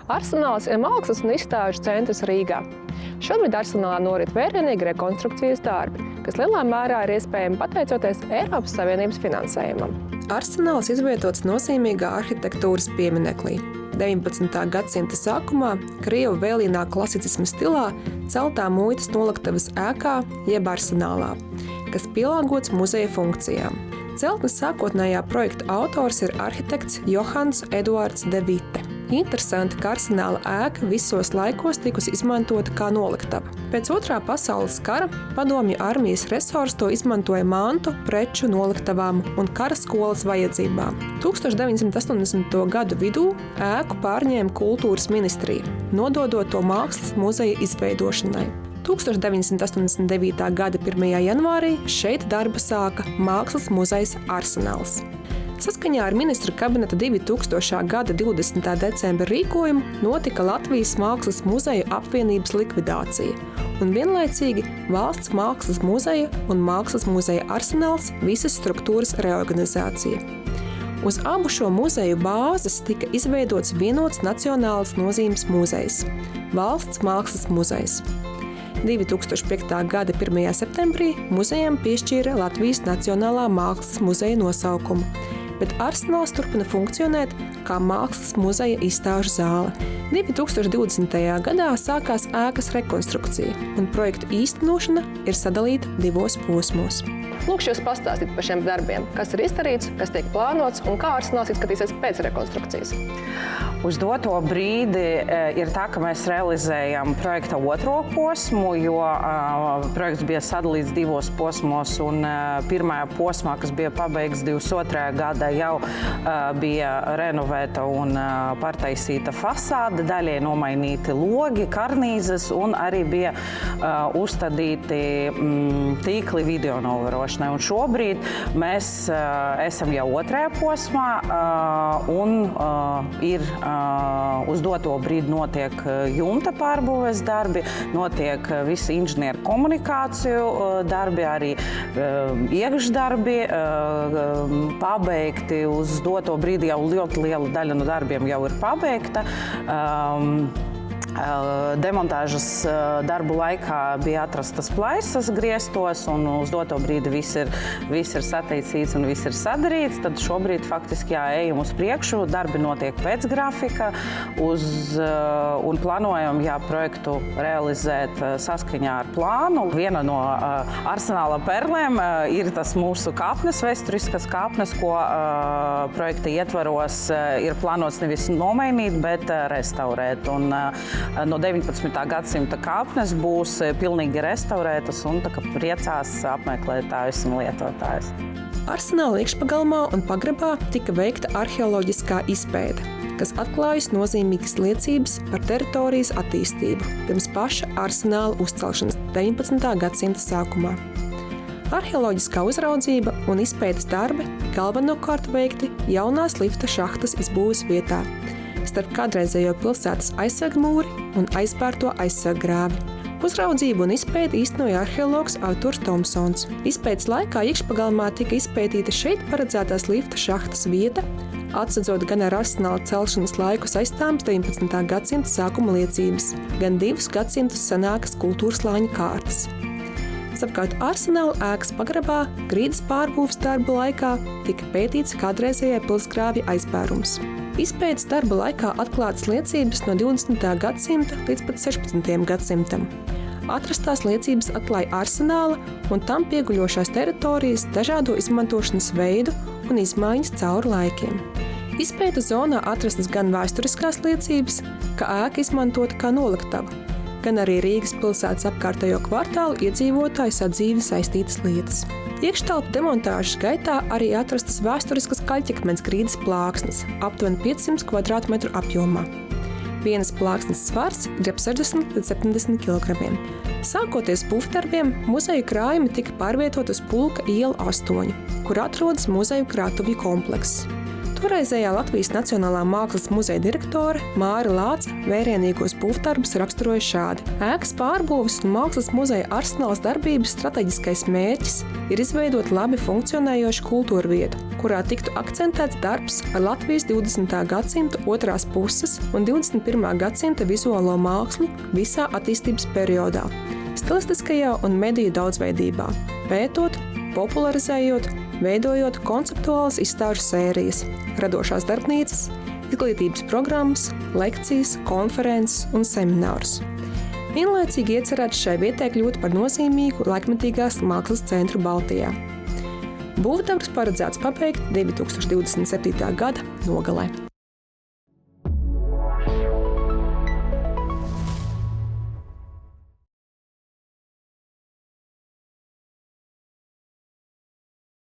Arsenāls ir mākslas un izstāžu centrs Rīgā. Šobrīd Arsenālā norit vērienīgi rekonstrukcijas darbi, kas lielā mērā ir iespējami pateicoties Eiropas Savienības finansējumam. Arsenāls izvietots nozīmīgā arhitektūras pieminekļī. 19. gadsimta sākumā Krievu vēlīnā klasicisma stilā celtā muitas noliktavas ēkā jeb Arsenālā, kas pielāgots muzeja funkcijām. Celtnes sākotnējā projekta autors ir arhitekts Johans Eduards de Witte. Interesanti, ka Arsenāla ēka visos laikos tikusi izmantota kā noliktava. Pēc Otrā pasaules kara padomju armijas resors to izmantoja mantu, preču noliktavām un kara skolas vajadzībām. 1980. gadu vidū ēku pārņēma kultūras ministrija, nododot to mākslas muzeja izveidošanai. 1989. gada 1. janvārī šeit darbu sāka Mākslas muzejs Arsenāls. Saskaņā ar ministra kabineta 2000. gada 20. decembra rīkojumu notika Latvijas Mākslas muzeju apvienības likvidācija un vienlaicīgi Valsts mākslas muzeja un Mākslas muzeja Arsenāls visas struktūras reorganizācija. Uz abu šo muzeju bāzes tika izveidots vienots nacionāls nozīmes muzejs – Valsts mākslas muzejs. 2005. gada 1. septembrī muzejam piešķīra Latvijas Nacionālā mākslas muzeja nosaukumu, bet Arsenāls turpina funkcionēt kā mākslas muzeja izstāžu zāle. 2020. gadā sākās ēkas rekonstrukcija, un projektu īstenošana ir sadalīta 2 posmos. Lūkšu jūs pastāstīt par šiem darbiem, kas ir izdarīts, kas tiek plānots un kā Arsenāls izskatīsies pēc rekonstrukcijas. Uz doto brīdi ir tā, ka mēs realizējam projekta 2. posmu, jo projekts bija sadalīts 2 posmos, un pirmajā posmā, kas bija pabeigts 22. gada, jau bija renovēta un pārtaisīta fasāde, daļai nomainīti logi, karnīzes un arī bija uzstādīti tīkli video novērošanai. Un šobrīd mēs esam jau 2. posmā un ir uz doto brīdi notiek jumta pārbūves darbi, notiek visi inženieru komunikāciju darbi, arī iekšdarbi pabeigti. Uz doto brīdi jau ļoti liela daļa no darbiem jau ir pabeigta. Demontāžas darbu laikā bija atrastas plaisas griestos, un uz doto brīdi viss ir sateicīts un viss ir sadarīts. Tad šobrīd faktiski ejam uz priekšu, darbi notiek pēc grafika, un plānojam projektu realizēt saskaņā ar plānu. Viena no Arsenāla perlēm ir tas mūsu kāpnes, vēsturiskas kāpnes, ko projekta ietvaros ir plānots nevis nomainīt, bet restaurēt. Un no 19. gadsimta kāpnes būs pilnīgi restaurētas un priecās apmeklētājus un lietotājus. Arsenāla iekšpagalmā un pagrabā tika veikta arheoloģiskā izpēte, kas atklājas nozīmīgas liecības par teritorijas attīstību pirms paša Arsenāla uzcelšanas 19. gadsimta sākumā. Arheoloģiskā uzraudzība un izpētes darbi galvenokārt veikti jaunās lifta šahtas izbūves vietā, starp kādreizējo pilsētas aizsargmūri un aizbērto aizsarggrāvi. Uzraudzību un izpēti īstenoja arheologs Arturs Tomsons. Izpētes laikā iekšpagalmā tika izpētīta šeit paredzētās lifta šahtas vieta, atsedzot gan ar Arsenāla celšanas laiku saistāmas 19. gadsimta sākuma liecības, gan 2 gadsimtus senākas kultūrslāņa kārtas. Savukārt Arsenāla ēkas pagrabā grīdas pārbūves darbu laikā tika pētīts kādreizējā pilsgrāvja aizbērums. Izpētes darba laikā atklātas liecības no 20. gadsimta līdz pat 16. gadsimtam. Atrastās liecības atklāja Arsenāla un tam pieguļošās teritorijas dažādo izmantošanas veidu un izmaiņas cauri laikiem. Izpēta zonā atrastas gan vēsturiskās liecības, ka ēka izmantota kā noliktava, gan arī Rīgas pilsētas apkārtējo kvartālu iedzīvotāju sadzīvi saistītas lietas. Iekštelpu demontāžas gaitā arī atrastas vēsturiskas kaļķakmens grīdas plāksnes, aptuveni 500 kvadrātmetru apjomā. Vienas plāksnes svars ir ap 60 līdz 70 kg. Sākoties būvdarbiem, muzeju krājumi tika pārvietot uz Pulka ielu 8, kur atrodas muzeju krātuvju komplekss. Toreizējā Latvijas Nacionālā mākslas muzeja direktore Māra Lāce vērienīgos būvdarbus raksturoja šādi. Ēkas pārbūves un mākslas muzeja Arsenāls darbības strateģiskais mērķis ir izveidot labi funkcionējošu kultūra vietu, kurā tiktu akcentēts darbs ar Latvijas 20. gadsimta otrās puses un 21. gadsimta vizuālo mākslu visā attīstības periodā, stilistiskajā un mediju daudzveidībā, pētot, popularizējot, veidojot konceptuālas izstāžu sērijas, radošās darbnīcas, izglītības programmas, lekcijas, konferences un seminārus. Vienlaicīgi iecerēts šai vietai kļūt par nozīmīgu laikmetīgās mākslas centru Baltijā. Būvdarbs paredzēts pabeigt 2027. gada nogalē.